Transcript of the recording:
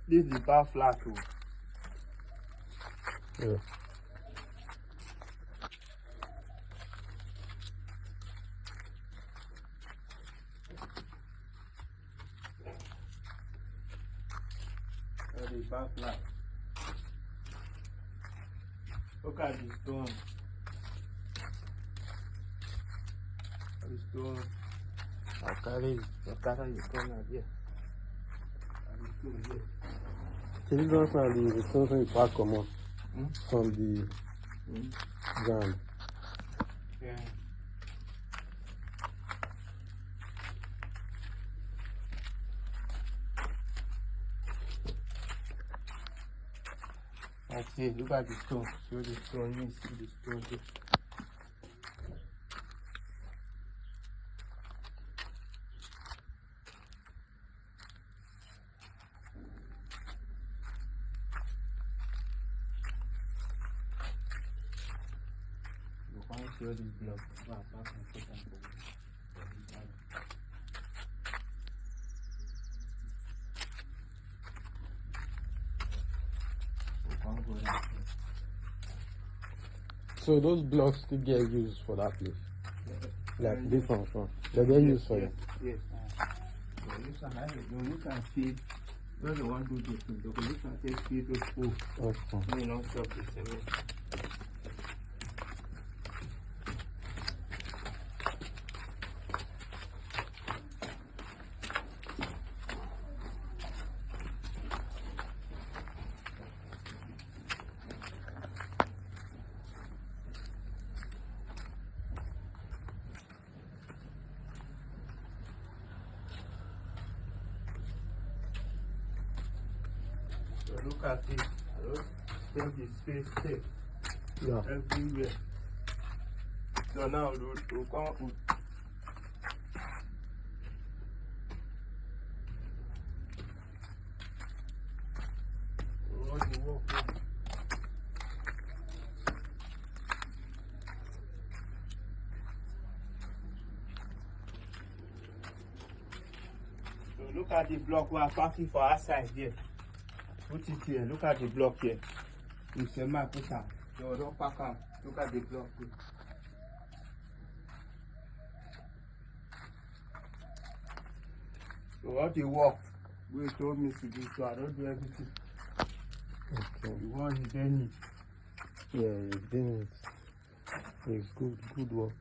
This is the bar flat too. Yeah. The bar flat. Look at the stone. The stone. I'll carry the stone out here. And the stone here. Can you go from the stone you pack come on from the ground? Yeah. I see. Look at the stone. Show the stone. You see the stone here. You can't show this block. So those blocks still get used for that place? Like different from? They get used for it? Yes. You can feed. You're the one who do this. You can take feed to school. Okay. You know, stop the cement. So look at this. Take the space tape. Yeah. Everywhere. So now we'll come with the work. So look at the block we are packing for outside here. Put it here. Look at the block here. It's a map. Put am. So don't pack am. Look at the block here. So all the work we told me to do, so I don't do everything. Okay. The one he did. Yeah, you did it. It's good work.